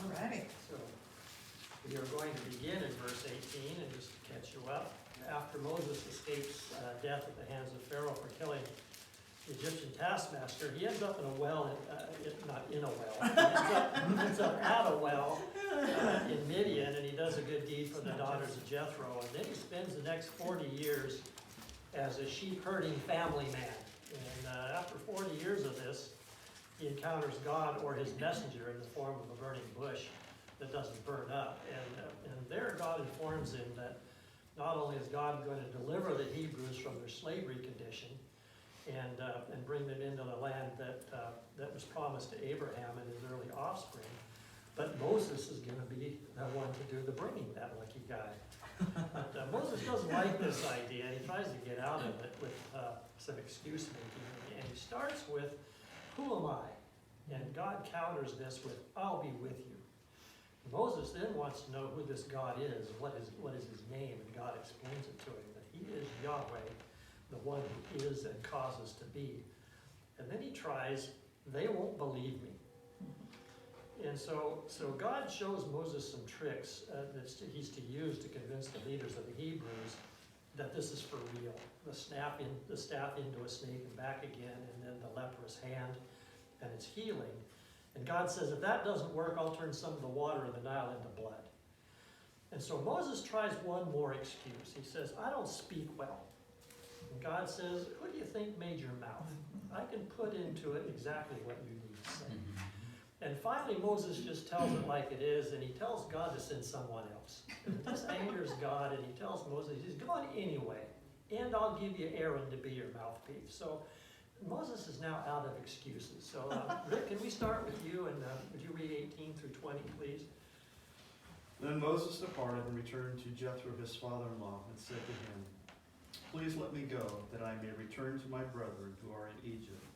All right. So we are going to begin in verse 18 and just to catch you up. After Moses escapes death at the hands of Pharaoh for killing the Egyptian taskmaster, he ends up in a well, not in a well, he ends up at a well in Midian, and he does a good deed for the daughters of Jethro. And then he spends the next 40 years as a sheep herding family man. And after 40 years of this, he encounters God or his messenger in the form of a burning bush that doesn't burn up. And there God informs him that not only is God going to deliver the Hebrews from their slavery condition and bring them into the land that was promised to Abraham and his early offspring, but Moses is going to be the one to do the bringing, that lucky guy. But Moses doesn't like this idea, and he tries to get out of it with some excuse making. And he starts with, "Who am I?" And God counters this with, "I'll be with you." Moses then wants to know who this God is, what is his name, and God explains it to him, that he is Yahweh, the one who is and causes to be. And then he tries, "They won't believe me." And so God shows Moses some tricks that he's to use to convince the leaders of the Hebrews that this is for real. The staff into a snake and back again, and then the leprous hand, and it's healing. And God says, if that doesn't work, I'll turn some of the water in the Nile into blood. And so Moses tries one more excuse. He says, "I don't speak well." And God says, "Who do you think made your mouth? I can put into it exactly what you need to say." And finally, Moses just tells it like it is, and he tells God to send someone else. And this angers God, and he tells Moses, he's going anyway, and I'll give you Aaron to be your mouthpiece. So Moses is now out of excuses. So Rick, can we start with you, and would you read 18 through 20, please? Then Moses departed and returned to Jethro his father-in-law and said to him, "Please let me go, that I may return to my brethren who are in Egypt,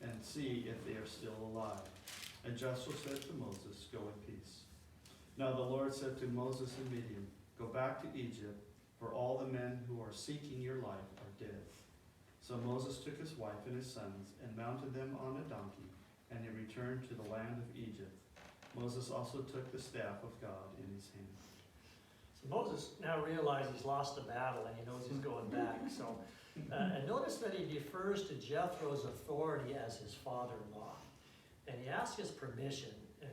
and see if they are still alive." And Jethro said to Moses, "Go in peace." Now the Lord said to Moses and Midian, "Go back to Egypt, for all the men who are seeking your life are dead." So Moses took his wife and his sons and mounted them on a donkey, and he returned to the land of Egypt. Moses also took the staff of God in his hand. So Moses now realizes he's lost the battle, and he knows he's going back. So, and notice that he defers to Jethro's authority as his father-in-law. And he asks his permission, and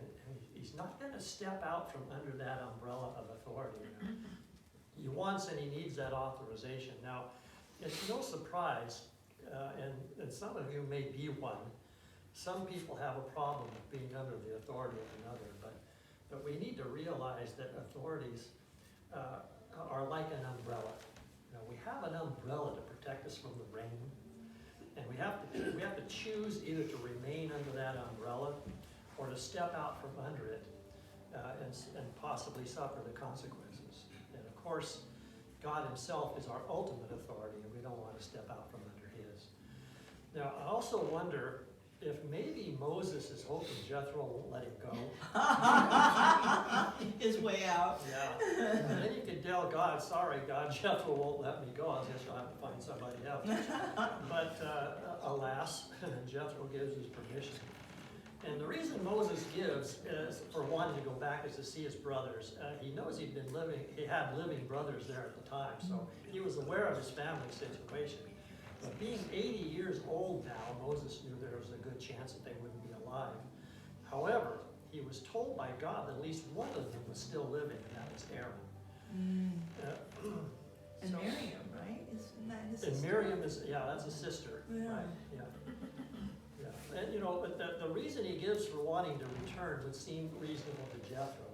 he's not going to step out from under that umbrella of authority. You know? He wants and he needs that authorization. Now, it's no surprise, and some of you may be one, some people have a problem with being under the authority of another, but we need to realize that authorities are like an umbrella. You know, we have an umbrella to protect us from the rain, and we have to choose either to remain under that umbrella or to step out from under it and possibly suffer the consequences. And of course, God himself is our ultimate authority, and we don't want to step out from under his. Now, I also wonder if maybe Moses is hoping Jethro won't let him go. His way out. Yeah. And then you could tell God, "Sorry, God, Jethro won't let me go. I guess you'll have to find somebody else." But alas, Jethro gives his permission. And the reason Moses gives is for wanting to go back is to see his brothers. He knows he had living brothers there at the time, so he was aware of his family situation. But being 80 years old now, Moses knew there was a good chance that they wouldn't be alive. However, he was told by God that at least one of them was still living, and that was Aaron. And Miriam, right? Isn't that his And sister? Miriam is, that's a sister. Yeah. Right? Yeah. And but the reason he gives for wanting to return would seem reasonable to Jethro,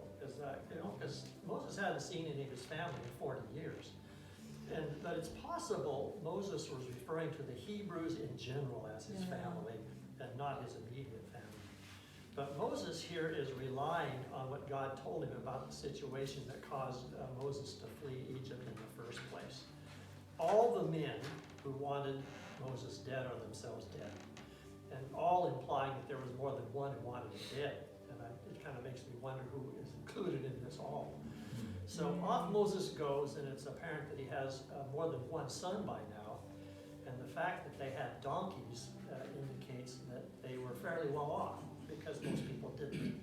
because Moses hadn't seen any of his family in 40 years. But it's possible Moses was referring to the Hebrews in general as his family and not his immediate family. But Moses here is relying on what God told him about the situation that caused Moses to flee Egypt in the first place. All the men who wanted Moses dead are themselves dead. And all implying that there was more than one who wanted him dead. And it kind of makes me wonder who is included in this all. So off Moses goes, and it's apparent that he has more than one son by now. And the fact that they had donkeys indicates that they were fairly well off, because most people didn't.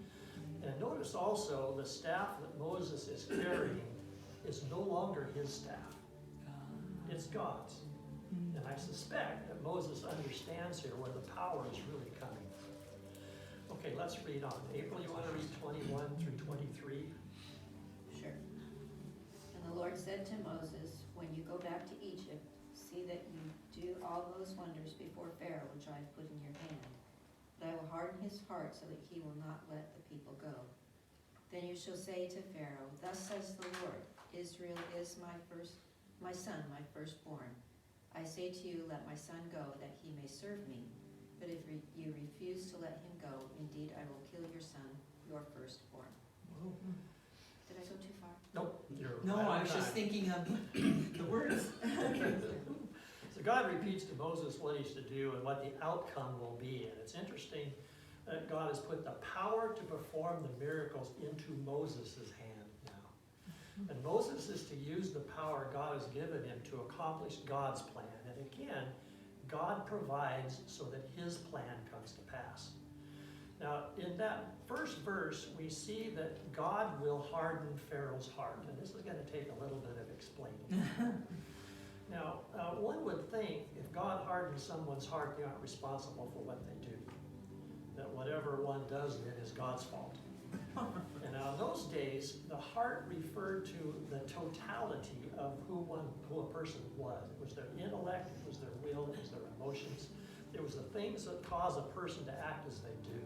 And notice also the staff that Moses is carrying is no longer his staff. It's God's. And I suspect that Moses understands here where the power is really coming from. Okay, let's read on. April, you want to read 21 through 23? Sure. And the Lord said to Moses, when you go back to Egypt, see that you do all those wonders before Pharaoh, which I have put in your hand. But I will harden his heart so that he will not let the people go. Then you shall say to Pharaoh, thus says the Lord, Israel is my son, my firstborn. I say to you, let my son go, that he may serve me. But if you refuse to let him go, indeed I will kill your son, your firstborn. Whoa. Did I go too far? Nope. You're No, right on I was just time. thinking of the words. So God repeats to Moses what he's to do and what the outcome will be. And it's interesting that God has put the power to perform the miracles into Moses' hand now. And Moses is to use the power God has given him to accomplish God's plan. And again, God provides so that his plan comes to pass. Now, in that first verse, we see that God will harden Pharaoh's heart. And this is going to take a little bit of explaining. Now, one would think if God hardens someone's heart, they aren't responsible for what they do. That whatever one does in it is God's fault. And now in those days, the heart referred to the totality of who a person was. It was their intellect, it was their will, it was their emotions. It was the things that cause a person to act as they do.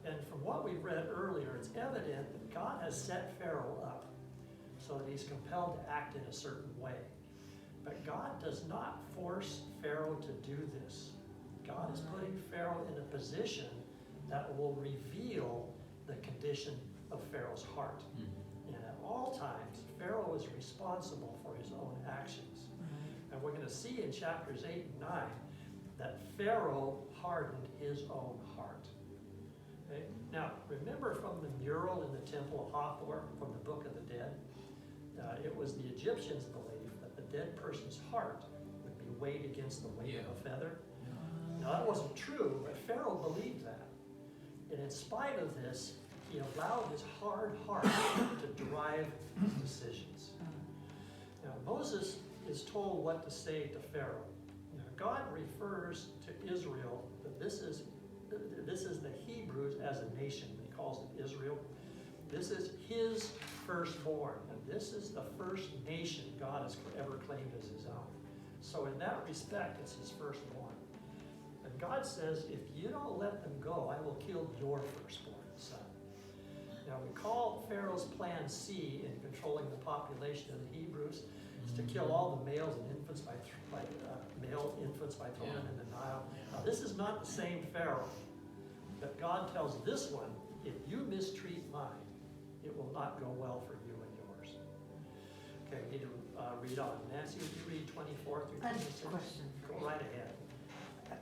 And from what we read earlier, it's evident that God has set Pharaoh up so that he's compelled to act in a certain way. But God does not force Pharaoh to do this. God is putting Pharaoh in a position that will reveal the condition of Pharaoh's heart. And at all times, Pharaoh is responsible for his own actions. And we're going to see in chapters 8 and 9 that Pharaoh hardened his own heart. Okay? Now, remember from the mural in the Temple of Hathor from the Book of the Dead? It was the Egyptians' belief that the dead person's heart would be weighed against the weight of a feather. Now, that wasn't true, but Pharaoh believed that. And in spite of this, he allowed his hard heart to drive his decisions. Now, Moses is told what to say to Pharaoh. Now, God refers to Israel that this is the Hebrews as a nation. He calls it Israel. This is his firstborn, and this is the first nation God has ever claimed as his own. So in that respect, it's his firstborn. And God says, if you don't let them go, I will kill your firstborn son. Now we call Pharaoh's plan C in controlling the population of the Hebrews is to kill all the males and infants by throwing them in the Nile. Now this is not the same Pharaoh, but God tells this one, if you mistreat mine, it will not go well for you and yours. Okay, we need to read on. Nancy, would you read 24 through 26? I have a question. Go right ahead.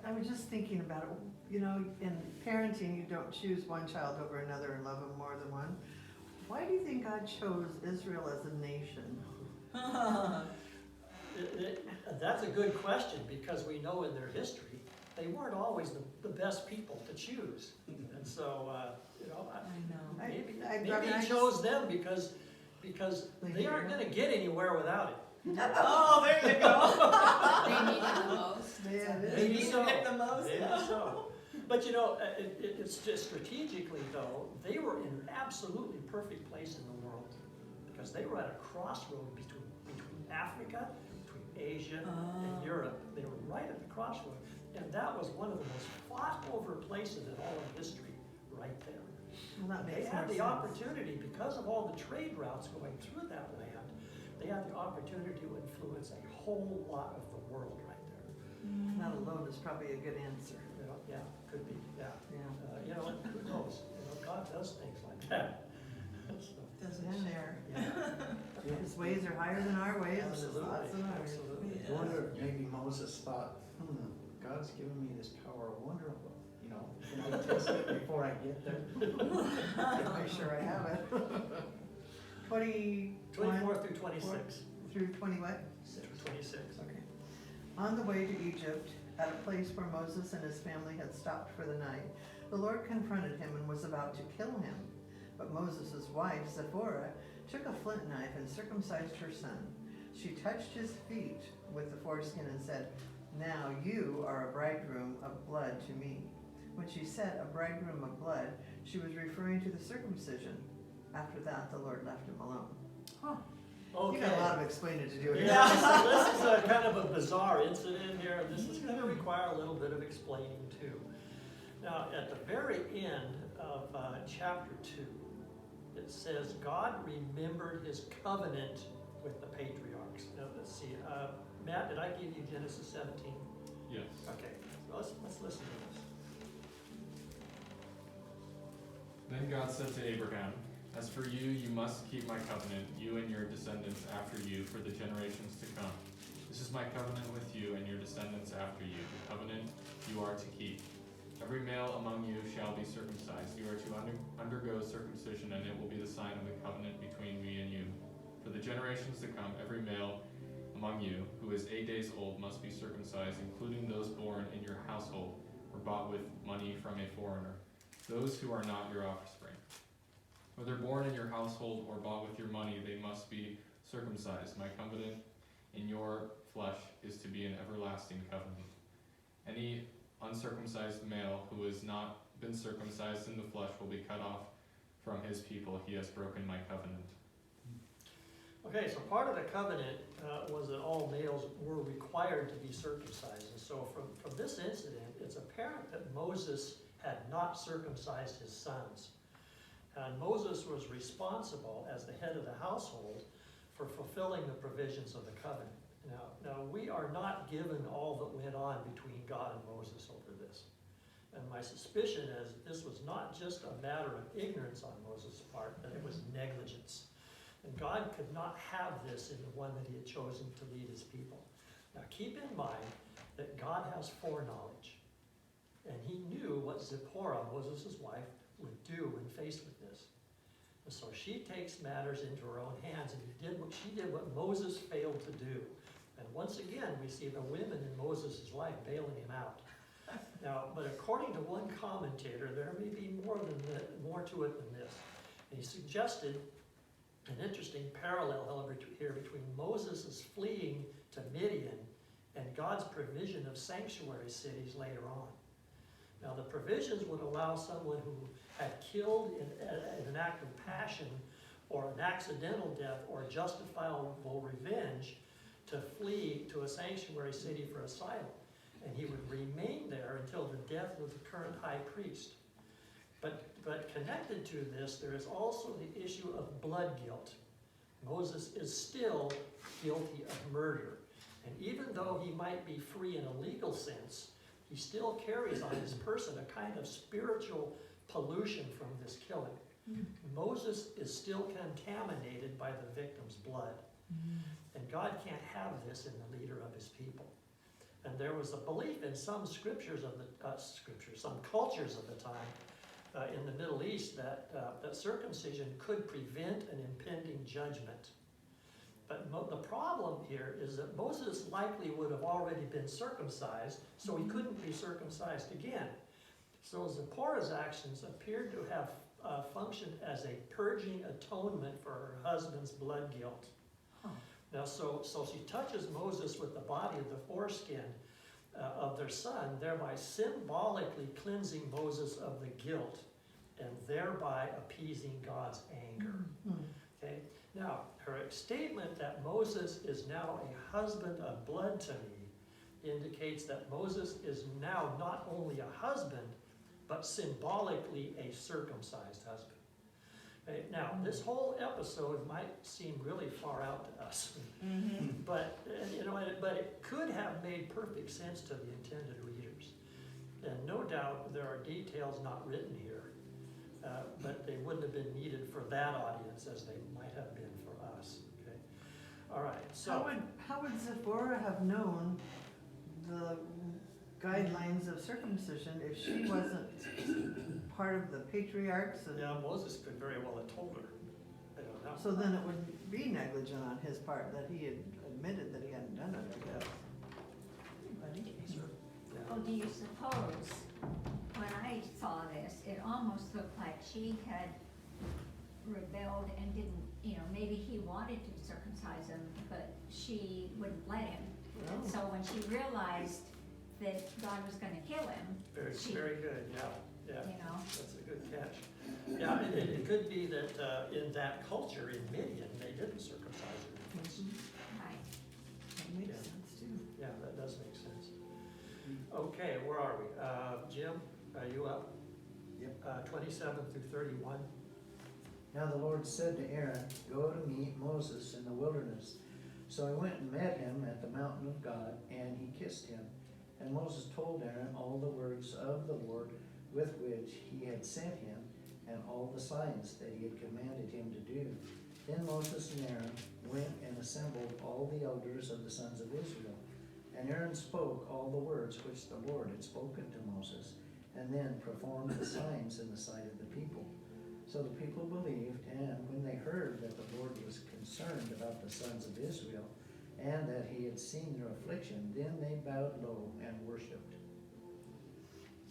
I was just thinking about it, you know, in parenting, you don't choose one child over another and love them more than one. Why do you think God chose Israel as a nation? That's a good question, because we know in their history, they weren't always the best people to choose. And so, you know, maybe he chose them because they aren't going to get anywhere without it. Oh, there you go. They needed the most. They Maybe so. it the most. Maybe so. But you know, it's just strategically though, they were in an absolutely perfect place in the world because they were at a crossroad between Africa, between Asia and Europe. They were right at the crossroad. And that was one of the most fought over places in all of history, right there. Well, that They makes had more the sense. opportunity, because of all the trade routes going through that land, they had the opportunity to influence a whole lot of the world right there. That alone is probably a good answer. You know, yeah, could be, yeah. Yeah. You know, who knows? You know, God does things like that. So, Doesn't share. yeah, His ways are higher than our ways, and his absolutely, thoughts than ours. absolutely. I wonder if maybe Moses thought, God's given me this power, I wonder, you know, can I test it before I get there? I'm sure I have it. 24 through 26. Through 20 what? 26. Okay. On the way to Egypt, at a place where Moses and his family had stopped for the night, the Lord confronted him and was about to kill him. But Moses' wife, Zipporah, took a flint knife and circumcised her son. She touched his feet with the foreskin and said, "Now you are a bridegroom of blood to me." When she said a bridegroom of blood, she was referring to the circumcision. After that, the Lord left him alone. Okay. You got a lot of explaining to do here. Yeah, so this is a kind of a bizarre incident here. This is going to require a little bit of explaining too. Now, at the very end of chapter 2, it says God remembered his covenant with the patriarchs. Now, let's see. Matt, did I give you Genesis 17? Yes. Okay, so let's listen to this. Then God said to Abraham, "As for you, you must keep my covenant, you and your descendants after you, for the generations to come. This is my covenant with you and your descendants after you, the covenant you are to keep. Every male among you shall be circumcised. You are to undergo circumcision, and it will be the sign of the covenant between me and you. For the generations to come, every male among you who is 8 days old must be circumcised, including those born in your household or bought with money from a foreigner, those who are not your offspring. Whether born in your household or bought with your money, they must be circumcised. My covenant in your flesh is to be an everlasting covenant. Any uncircumcised male who has not been circumcised in the flesh will be cut off from his people. He has broken my covenant." Okay, so part of the covenant was that all males were required to be circumcised. And so from this incident, it's apparent that Moses had not circumcised his sons. And Moses was responsible as the head of the household for fulfilling the provisions of the covenant. Now we are not given all that went on between God and Moses over this. And my suspicion is that this was not just a matter of ignorance on Moses' part, but it was negligence. And God could not have this in the one that he had chosen to lead his people. Now keep in mind that God has foreknowledge. And he knew what Zipporah, Moses' wife, would do when faced with this. And so she takes matters into her own hands, and she did what Moses failed to do. And once again, we see the women in Moses' life bailing him out. Now, but according to one commentator, there may be more to it than this. And he suggested an interesting parallel here between Moses' fleeing to Midian and God's provision of sanctuary cities later on. Now, the provisions would allow someone who had killed in an act of passion or an accidental death or justifiable revenge to flee to a sanctuary city for asylum. And he would remain there until the death of the current high priest. But connected to this, there is also the issue of blood guilt. Moses is still guilty of murder. And even though he might be free in a legal sense, he still carries on his person a kind of spiritual pollution from this killing. Moses is still contaminated by the victim's blood. And God can't have this in the leader of his people. And there was a belief in some some cultures of the time in the Middle East that circumcision could prevent an impending judgment. But the problem here is that Moses likely would have already been circumcised, so he couldn't be circumcised again. So Zipporah's actions appeared to have functioned as a purging atonement for her husband's blood guilt. Now, so she touches Moses with the body of the foreskin of their son, thereby symbolically cleansing Moses of the guilt and thereby appeasing God's anger. Okay? Now, her statement that Moses is now a husband of blood to me indicates that Moses is now not only a husband, but symbolically a circumcised husband. Okay? Now, this whole episode might seem really far out to us, but it could have made perfect sense to the intended readers. And no doubt there are details not written here, but they wouldn't have been needed for that audience as they might have been for us. Okay, all right. So how would Zipporah have known the guidelines of circumcision if she wasn't part of the patriarchs? now Moses could very well have told her. I don't know. So then it would be negligent on his part that he had admitted that he hadn't done it, I guess. Anybody? Yeah. Oh, do you suppose, when I saw this, it almost looked like she had rebelled and didn't, maybe he wanted to circumcise him, but she wouldn't let him. And Oh. so when she realized that God was gonna kill him, she, Very good, yeah. you That's a good catch. Yeah, it could be that in that culture in Midian, they didn't circumcise their infants. right. That makes Yeah. sense too. Yeah, that does make sense. Okay, where are we? Jim, are you up? Yep. 27 through 31. Now the Lord said to Aaron, "Go to meet Moses in the wilderness." So he went and met him at the mountain of God, and he kissed him. And Moses told Aaron all the words of the Lord with which he had sent him, and all the signs that he had commanded him to do. Then Moses and Aaron went and assembled all the elders of the sons of Israel. And Aaron spoke all the words which the Lord had spoken to Moses, and then performed the signs in the sight of the people. So the people believed, and when they heard that the Lord was concerned about the sons of Israel, and that he had seen their affliction, then they bowed low and worshipped.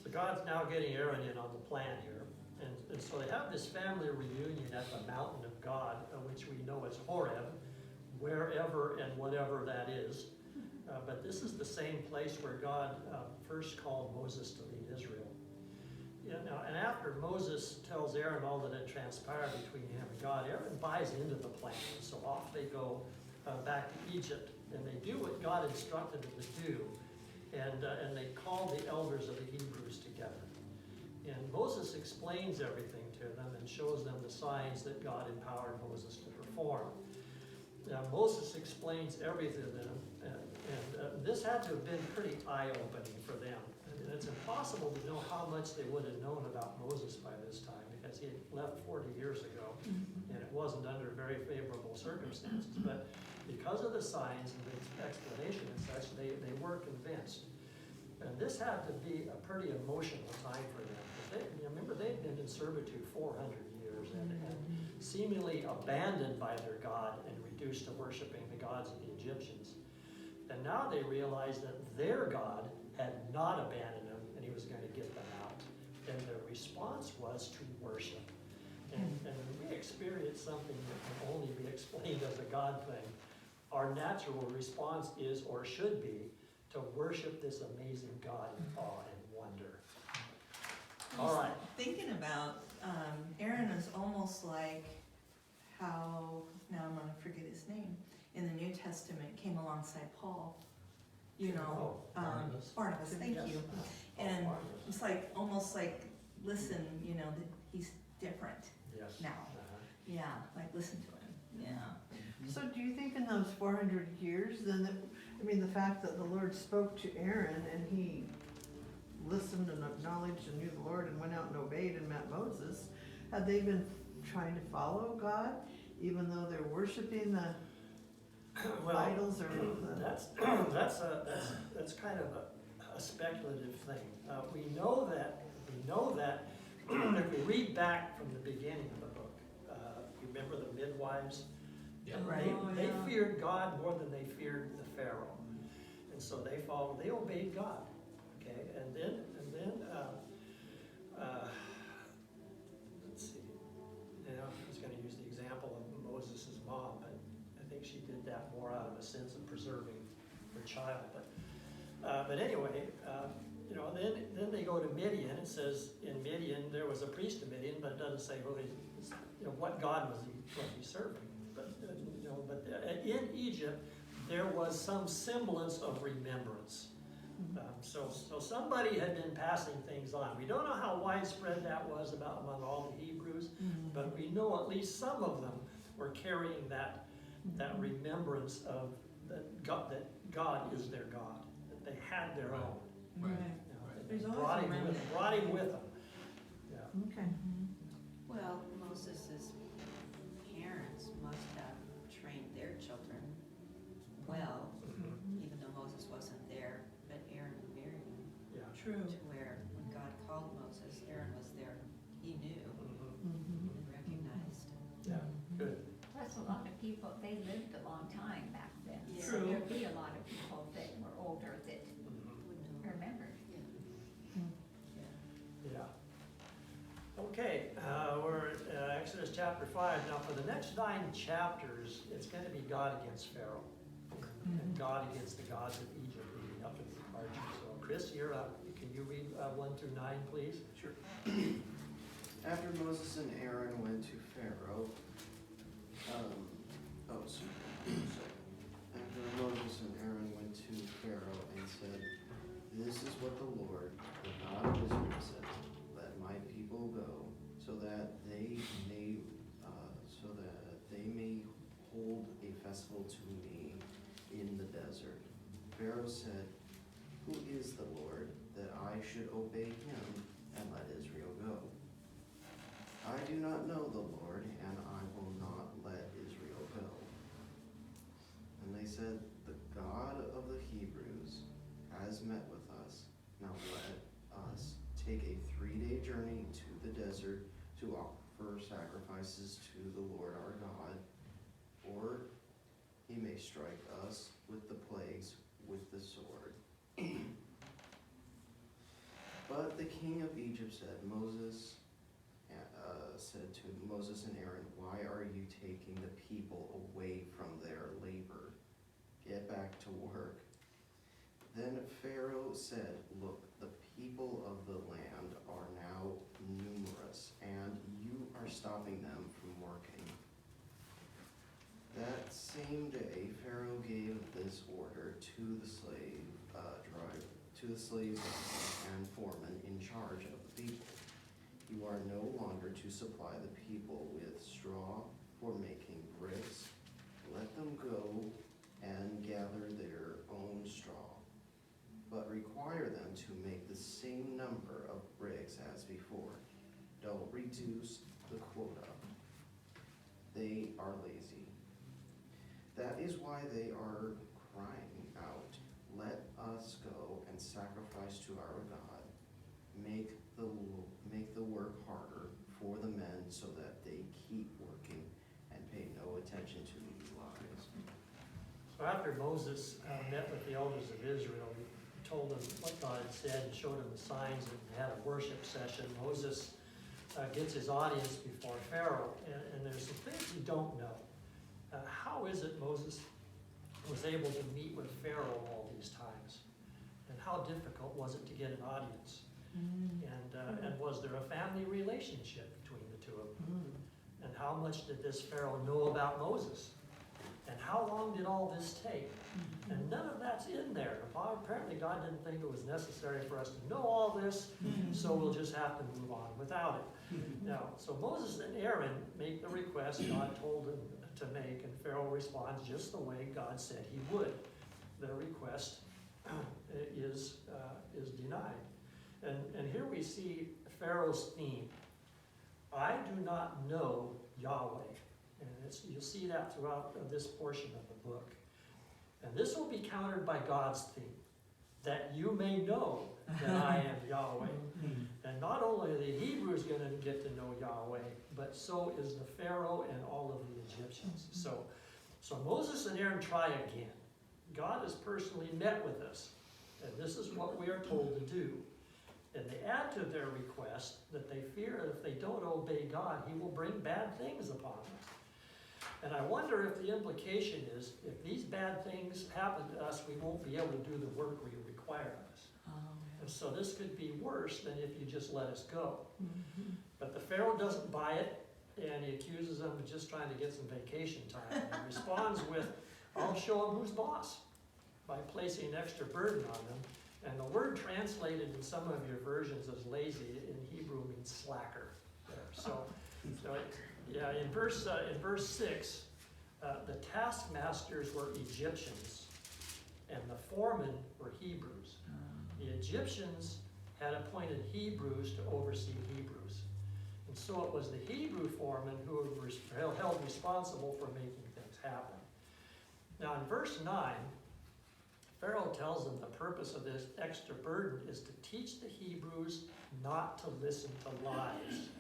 So God's now getting Aaron in on the plan here. And so they have this family reunion at the mountain of God, which we know as Horeb, wherever and whatever that is. But this is the same place where God first called Moses to lead Israel. And after Moses tells Aaron all that had transpired between him and God, Aaron buys into the plan. So off they go back to Egypt, and they do what God instructed them to do. And they call the elders of the Hebrews together. And Moses explains everything to them and shows them the signs that God empowered Moses to perform. Now, Moses explains everything to them, and this had to have been pretty eye-opening for them. And it's impossible to know how much they would have known about Moses by this time, because he had left 40 years ago, and it wasn't under very favorable circumstances. But because of the signs and the explanation and such, they were convinced. And this had to be a pretty emotional time for them. Remember, they'd been in servitude 400 years and seemingly abandoned by their God and reduced to worshiping the gods of the Egyptians. And now they realized that their God had not abandoned them and he was going to get them out. And their response was to worship. And when we experience something that can only be explained as a God thing, our natural response is, or should be, to worship this amazing God in awe and wonder. All right. Thinking about Aaron is almost like how, now I'm going to forget his name, in the New Testament came alongside Paul. Barnabas, thank Yes. you. And it's like, almost like, listen, that he's different Yes. now. Uh-huh. Yeah, like listen to him, yeah. So do you think in those 400 years, then, the fact that the Lord spoke to Aaron and he listened and acknowledged and knew the Lord and went out and obeyed and met Moses, had they been trying to follow God, even though they're worshiping the idols or the... That's kind of a speculative thing. We know that if we read back from the beginning of the book, you remember the midwives? Yeah. Right. They feared God more than they feared the Pharaoh, and so they obeyed God. Okay, and then let's see. I was going to use the example of Moses' mom, but I think she did that more out of a sense of preserving her child. But anyway, then they go to Midian. It says in Midian there was a priest of Midian, but it doesn't say what God was he serving. But in Egypt there was some semblance of remembrance. So somebody had been passing things on. We don't know how widespread that was among all the Hebrews, but we know at least some of them were carrying that remembrance of that God is their God, that they had their own. Right. There's They always a remnant. brought him with them. Yeah. Okay. Well, Moses' parents must have trained their children well, even though Moses wasn't there, but Aaron and Miriam, Yeah. True. to where when God called Moses, Aaron was there. He knew Mhm. and recognized. Yeah. Good. Plus, a lot of people, they lived a long time back then. Yeah. So True. there'd be a lot of people that were older that Would know. remembered. Yeah. Yeah. Okay, we're at Exodus chapter 5. Now, for the next 9 chapters, it's going to be God against Pharaoh and God against the gods of Egypt leading up to the departure. So, Chris, you're up. Can you read 1 through 9, please? Sure. After Moses and Aaron went to Pharaoh, After Moses and Aaron went to Pharaoh and said, "This is what the Lord, the God of Israel, said: Let my people go, so that they may hold a festival to me in the desert." Pharaoh said, "Who is the Lord, that I should obey him and let Israel go? I do not know the Lord, and I will not let Israel go." And they said, "The God of the Hebrews has met with us. Now let us take a 3-day journey to the desert to offer sacrifices to the Lord our God, or he may strike us with the plagues with the sword." But the king of Egypt said to Moses and Aaron, "Why are you taking the people away from their labor? Get back to work." Then Pharaoh said, "Look, the people of the land are now numerous, and you are stopping them from working." That same day, Pharaoh gave this order to the slaves and foremen in charge of the people: "You are no longer to supply the people with straw for making bricks. Let them go and gather their own straw, but require them to make the same number of bricks as before. Don't reduce the quota. They are lazy. That is why they are crying out, 'Let us go and sacrifice to our God.' Make the work harder for the men so that they keep working and pay no attention to these lies." So after Moses met with the elders of Israel, he told them what God had said and showed them the signs and had a worship session. Moses gets his audience before Pharaoh, and there's some things we don't know. How is it Moses was able to meet with Pharaoh all these times? And how difficult was it to get an audience? And was there a family relationship between the two of them? And how much did this Pharaoh know about Moses? And how long did all this take? And none of that's in there. Apparently God didn't think it was necessary for us to know all this, so we'll just have to move on without it. Now, so Moses and Aaron make the request God told them to make, and Pharaoh responds just the way God said he would. Their request is denied. And here we see Pharaoh's theme: "I do not know Yahweh." And you'll see that throughout this portion of the book. And this will be countered by God's theme: "That you may know that I am Yahweh." And not only are the Hebrews going to get to know Yahweh, but so is the Pharaoh and all of the Egyptians. So Moses and Aaron try again. God has personally met with us, and this is what we are told to do. And they add to their request that they fear that if they don't obey God, he will bring bad things upon them. And I wonder if the implication is, if these bad things happen to us, we won't be able to do the work we require of us. And so this could be worse than if you just let us go. But the Pharaoh doesn't buy it, and he accuses them of just trying to get some vacation time. And he responds with, "I'll show them who's boss," by placing an extra burden on them. And the word translated in some of your versions as lazy in Hebrew means slacker there. So yeah, in verse 6, the taskmasters were Egyptians, and the foremen were Hebrews. The Egyptians had appointed Hebrews to oversee Hebrews. And so it was the Hebrew foremen who were held responsible for making things happen. Now in verse 9, Pharaoh tells them the purpose of this extra burden is to teach the Hebrews not to listen to lies.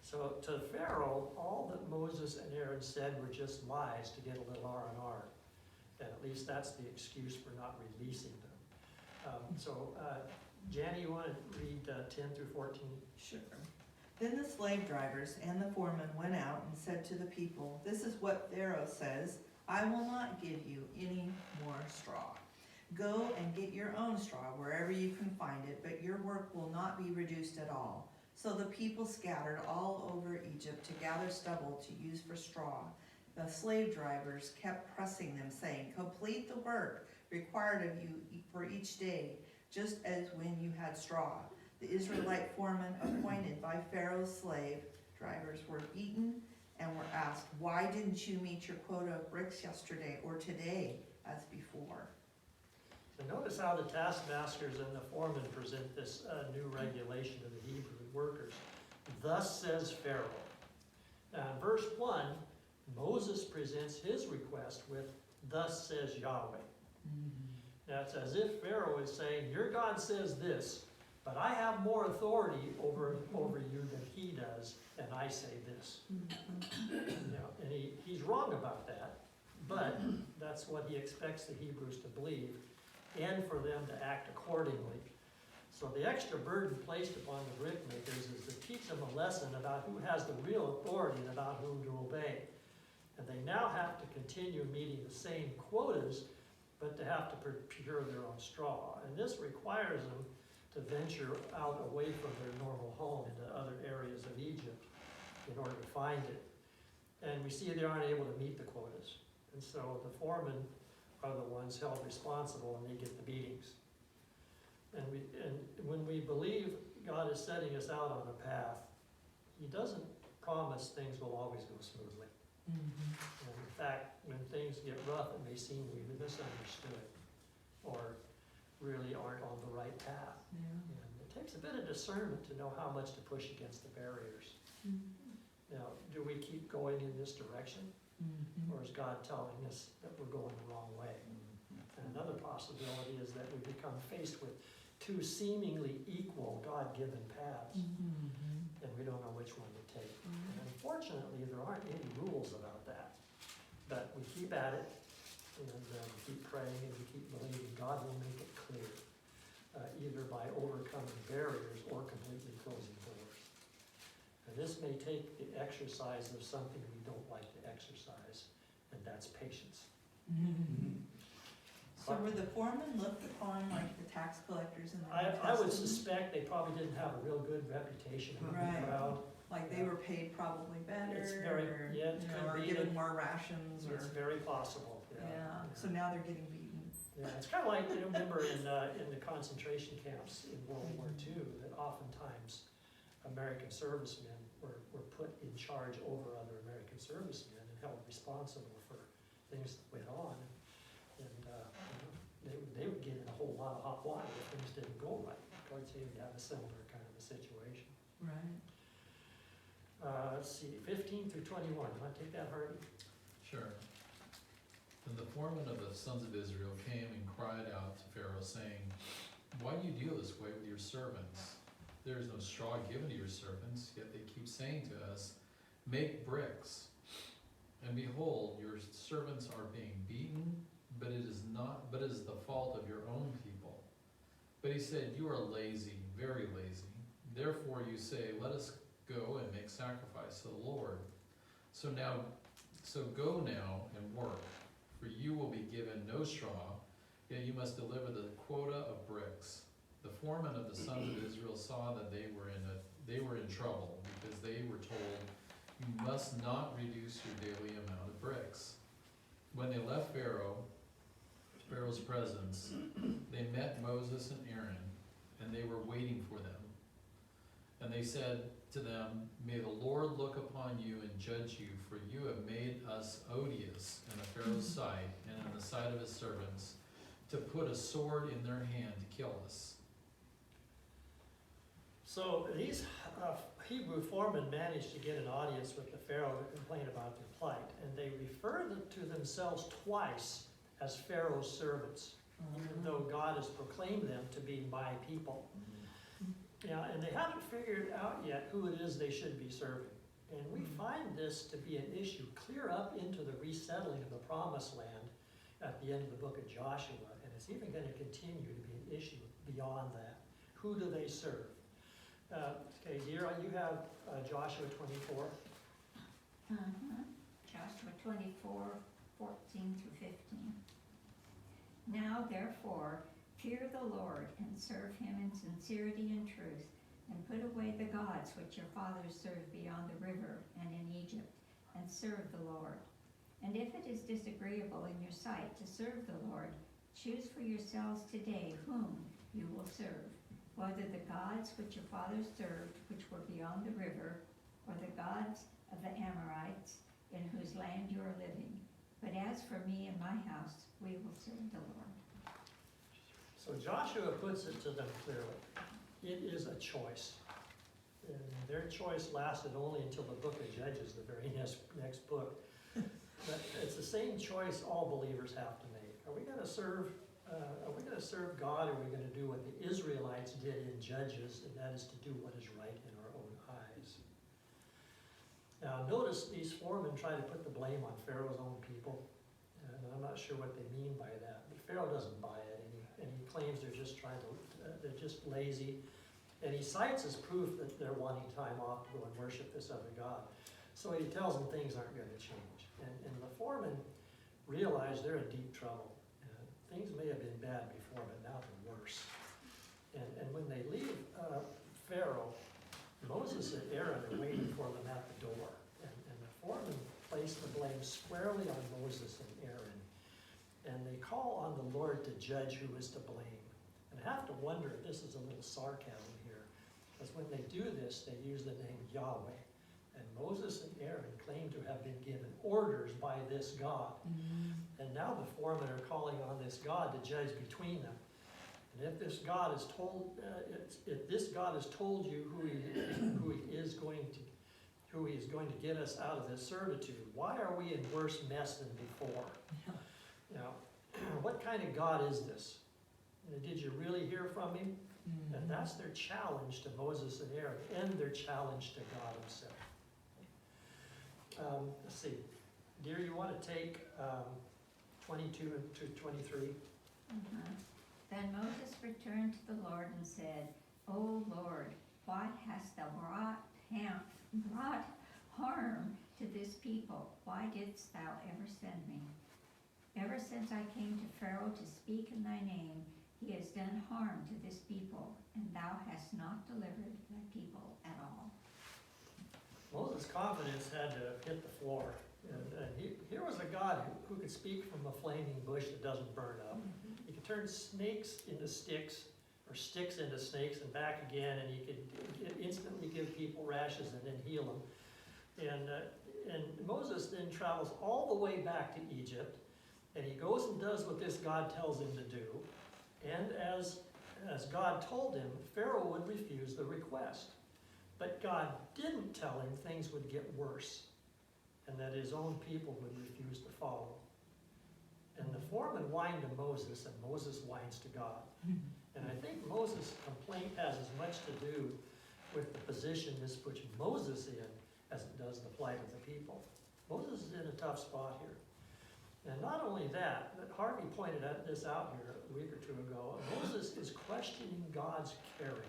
So to Pharaoh, all that Moses and Aaron said were just lies to get a little R&R. And at least that's the excuse for not releasing them. Mm-hmm. Janie, you want to read 10 through 14? Sure. Then the slave drivers and the foreman went out and said to the people, "This is what Pharaoh says, I will not give you any more straw. Go and get your own straw wherever you can find it, but your work will not be reduced at all." So the people scattered all over Egypt to gather stubble to use for straw. The slave drivers kept pressing them, saying, "Complete the work required of you for each day, just as when you had straw." The Israelite foremen appointed by Pharaoh's slave drivers were beaten and were asked, "Why didn't you meet your quota of bricks yesterday or today as before?" So notice how the taskmasters and the foremen present this new regulation to the Hebrew workers. Thus says Pharaoh. Now in verse 1, Moses presents his request with, "Thus says Yahweh." Now it's as if Pharaoh is saying, your God says this, but I have more authority over you than he does, and I say this. And he's wrong about that, but that's what he expects the Hebrews to believe and for them to act accordingly. So the extra burden placed upon the brick makers is to teach them a lesson about who has the real authority and about whom to obey. And they now have to continue meeting the same quotas, but to have to procure their own straw. And this requires them to venture out away from their normal home into other areas of Egypt in order to find it. And we see they aren't able to meet the quotas. And so the foremen are the ones held responsible, and they get the beatings. And when we believe God is setting us out on a path, he doesn't promise things will always go smoothly. And in fact, when things get rough, it may seem we've misunderstood or really aren't on the right path. And it takes a bit of discernment to know how much to push against the barriers. Now, do we keep going in this direction? Or is God telling us that we're going the wrong way? And another possibility is that we become faced with two seemingly equal God-given paths, and we don't know which one to take. And unfortunately, there aren't any rules about that. But we keep at it, and we keep praying, and we keep believing God will make it clear, either by overcoming barriers or completely closing doors. And this may take the exercise of something we don't like to exercise, and that's patience. So were the foremen looked upon like the tax collectors in the New I would Testament? suspect they probably didn't have a real good reputation in the Right. crowd. Like they were paid probably better, It's very- or, yeah, it you know, could or be given that- more rations, or It's very possible, yeah. So now they're getting beaten. Yeah, it's kind of like, you remember in the concentration camps in World War II, that oftentimes American servicemen were put in charge over other American servicemen and held responsible for things that went on. And they would get in a whole lot of hot water if things didn't go right. Because they would have a similar kind of a situation. Right. Let's see, 15 through 21. You want to take that, Harvey? Sure. Then the foreman of the sons of Israel came and cried out to Pharaoh, saying, "Why do you deal this way with your servants? There is no straw given to your servants, yet they keep saying to us, 'Make bricks.' And behold, your servants are being beaten, but it is the fault of your own people." But he said, "You are lazy, very lazy. Therefore you say, 'Let us go and make sacrifice to the Lord.' So go now and work, for you will be given no straw, yet you must deliver the quota of bricks." The foreman of the sons of Israel saw that they were in trouble, because they were told, "You must not reduce your daily amount of bricks." When they left Pharaoh's presence, they met Moses and Aaron, and they were waiting for them. And they said to them, "May the Lord look upon you and judge you, for you have made us odious in the Pharaoh's sight and in the sight of his servants, to put a sword in their hand to kill us." So these Hebrew foremen managed to get an audience with the Pharaoh to complain about their plight, and they refer to themselves twice as Pharaoh's servants, even though God has proclaimed them to be my people. Yeah, and they haven't figured out yet who it is they should be serving. And we find this to be an issue clear up into the resettling of the Promised Land at the end of the book of Joshua, and it's even going to continue to be an issue beyond that. Who do they serve? Okay, dear, you have Joshua 24. Joshua 24, 14 through 15. Now therefore, fear the Lord and serve him in sincerity and truth, and put away the gods which your fathers served beyond the river and in Egypt, and serve the Lord. And if it is disagreeable in your sight to serve the Lord, choose for yourselves today whom you will serve, whether the gods which your fathers served, which were beyond the river, or the gods of the Amorites, in whose land you are living. But as for me and my house, we will serve the Lord. So Joshua puts it to them clearly. It is a choice. And their choice lasted only until the book of Judges, the very next book. But it's the same choice all believers have to make. Are we going to serve God, or are we going to do what the Israelites did in Judges, and that is to do what is right in our own eyes? Now notice these foremen try to put the blame on Pharaoh's own people. And I'm not sure what they mean by that, but Pharaoh doesn't buy it, and he claims they're just they're just lazy. And he cites as proof that they're wanting time off to go and worship this other god. So he tells them things aren't going to change. And the foremen realize they're in deep trouble. Things may have been bad before, but now they're worse. And when they leave Pharaoh, Moses and Aaron are waiting for them at the door. And the foremen place the blame squarely on Moses and Aaron. And they call on the Lord to judge who is to blame. And I have to wonder if this is a little sarcasm here. Because when they do this, they use the name Yahweh. And Moses and Aaron claim to have been given orders by this God. And now the foremen are calling on this God to judge between them. And if this God has told, you who he is going to get us out of this servitude, why are we in worse mess than before? Now, what kind of God is this? Did you really hear from him? And that's their challenge to Moses and Aaron, and their challenge to God himself. Let's see. Dear, you want to take 22 to 23? Then Moses returned to the Lord and said, O Lord, why hast thou brought harm to this people? Why didst thou ever send me? Ever since I came to Pharaoh to speak in thy name, he has done harm to this people, and thou hast not delivered thy people at all. Moses' confidence had to hit the floor. And here was a God who could speak from a flaming bush that doesn't burn up. He could turn snakes into sticks, or sticks into snakes and back again, and he could instantly give people rashes and then heal them. And Moses then travels all the way back to Egypt, and he goes and does what this God tells him to do. And as God told him, Pharaoh would refuse the request. But God didn't tell him things would get worse, and that his own people would refuse to follow. And the foreman whined to Moses, and Moses whines to God. And I think Moses' complaint has as much to do with the position this puts Moses in as it does the plight of the people. Moses is in a tough spot here. And not only that, but Harvey pointed this out here a week or two ago, Moses is questioning God's character.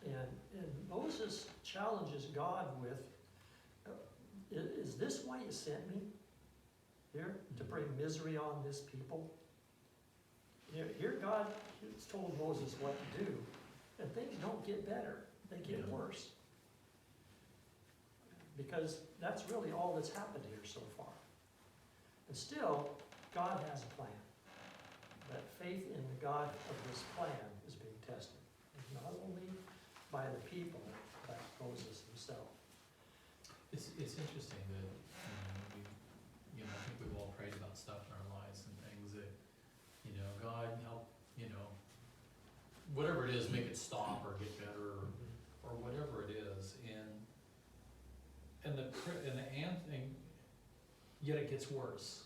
And Moses challenges God with, is this why you sent me here? To bring misery on this people? Here God has told Moses what to do, and things don't get better. They get worse. Because that's really all that's happened here so far. And still, God has a plan. But faith in the God of this plan is being tested. Not only by the people, but Moses himself. It's interesting that, I think we've all prayed about stuff in our lives and things that, God help, whatever it is, make it stop or get better or whatever it is. And yet it gets worse.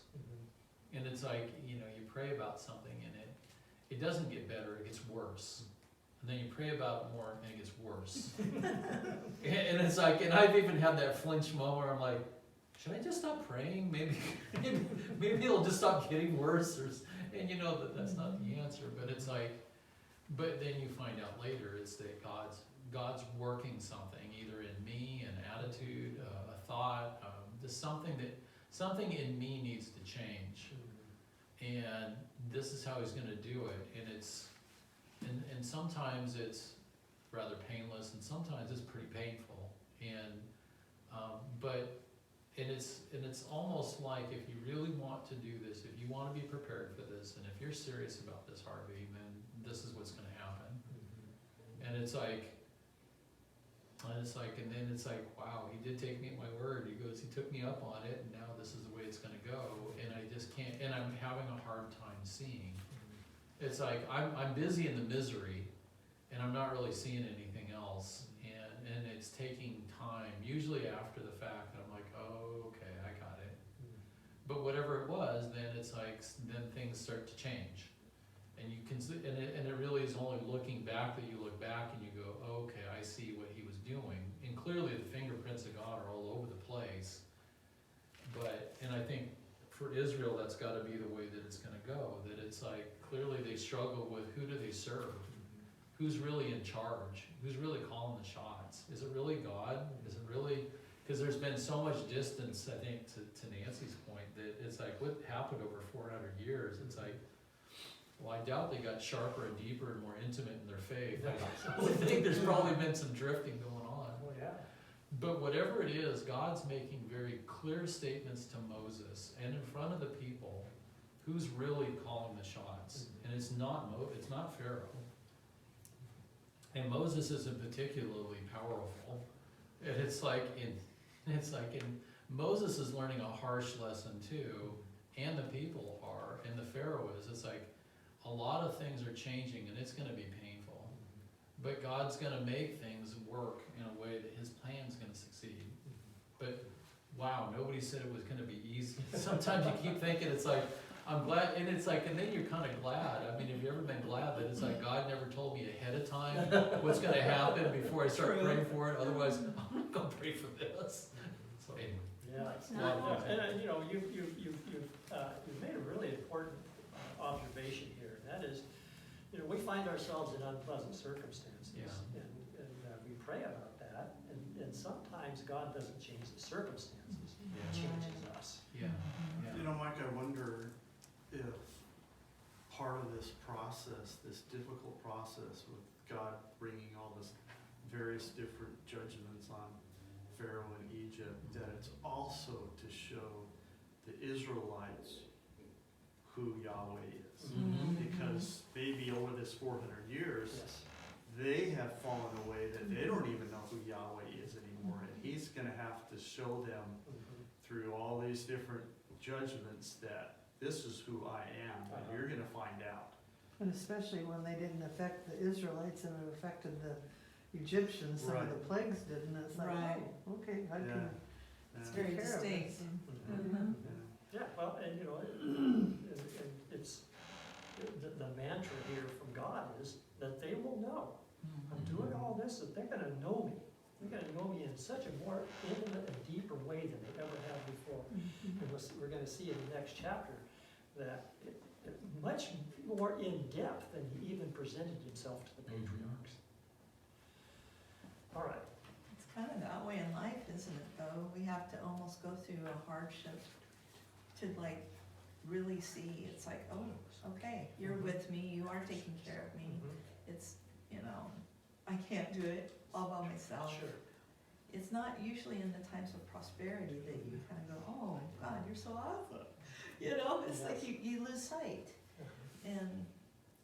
And it's like, you pray about something and it doesn't get better, it gets worse. And then you pray about it more and it gets worse. and it's like, and I've even had that flinch moment where I'm like, should I just stop praying? Maybe it'll just stop getting worse. And you know that's not the answer, but it's like, but then you find out later it's that God's God's working something, either in me, an attitude, a thought, just something in me needs to change. And this is how he's gonna do it, and sometimes it's rather painless, and sometimes it's pretty painful, and it's almost like if you really want to do this, if you wanna be prepared for this, and if you're serious about this, Harvey, then this is what's gonna happen. And it's like, and then it's like, wow, he did take me at my word. He goes, he took me up on it, and now this is the way it's gonna go, and I just can't, and I'm having a hard time seeing. It's like, I'm busy in the misery, and I'm not really seeing anything else, and it's taking time, usually after the fact, I'm like, oh, okay, I got it. But whatever it was, then it's like, then things start to change. And you can see, and it really is only looking back that you look back and you go, okay, I see what he was doing. And clearly the fingerprints of God are all over the place. And I think for Israel, that's gotta be the way that it's gonna go. That it's like, clearly they struggle with who do they serve? Who's really in charge? Who's really calling the shots? Is it really God? Is it really, because there's been so much distance, I think, to Nancy's point, that it's like, what happened over 400 years? It's like, well, I doubt they got sharper and deeper and more intimate in their faith. I think there's probably been some drifting going on. Oh, yeah. But whatever it is, God's making very clear statements to Moses and in front of the people who's really calling the shots. And it's not Pharaoh. And Moses isn't particularly powerful. And it's like Moses is learning a harsh lesson too, and the people are, and the Pharaoh is. It's like a lot of things are changing, and it's gonna be painful. But God's gonna make things work in a way that his plan's gonna succeed. But wow, nobody said it was gonna be easy. Sometimes you keep thinking, it's like, I'm glad, and it's like, and then you're kind of glad. I mean, have you ever been glad that it's like God never told me ahead of time what's gonna happen before I start praying for it? Otherwise, I'm not gonna pray for this. So anyway. Yeah. It's not- Well, and you know, you've made a really important observation here, and that is, you know, we find ourselves in unpleasant circumstances. Yeah. And we pray about that, and sometimes God doesn't change the circumstances, he changes us. Yeah. You know, Mike, I wonder if part of this process, this difficult process with God bringing all this various different judgments on Pharaoh and Egypt, that it's also to show the Israelites who Yahweh is. Because maybe over this 400 years, Yes. they have fallen away that they don't even know who Yahweh is anymore. And he's gonna have to show them through all these different judgments that this is who I am, and you're gonna find out. And especially when they didn't affect the Israelites and it affected the Egyptians, some of the plagues didn't, it's like, Right. oh, okay, I can It's take very care of distinct. this. Mhm. Yeah. Yeah, well, and you know, and it's, the mantra here from God is that they will know. I'm doing all this, that they're gonna know me. They're gonna know me in such a more intimate and deeper way than they ever have before. And we're gonna see in the next chapter that much more in depth than he even presented himself to the patriarchs. All right. It's kind of that way in life, isn't it, though? We have to almost go through a hardship to like really see, it's like, oh, okay, you're with me, you are taking care of me. It's, you know, I can't do it all by myself. Sure. It's not usually in the times of prosperity that you kind of go, oh, God, you're so awesome. You know, it's like you lose sight and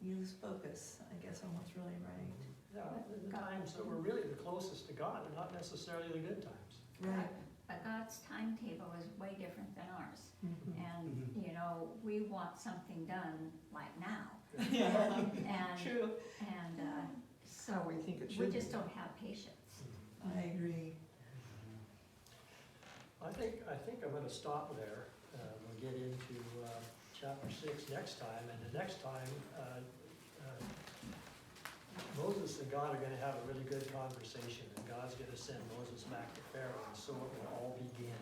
you lose focus, I guess, on what's really right. Yeah, the times that we're really the closest to God are not necessarily the good times. Right. But God's timetable is way different than ours. Mhm. And, you know, we want something done like now. Yeah, And, true. and, so How we think it we should just be. don't have patience. I agree. I think I'm gonna stop there. We'll get into chapter 6 next time, and the next time, Moses and God are gonna have a really good conversation, and God's gonna send Moses back to Pharaoh, and so it will all begin.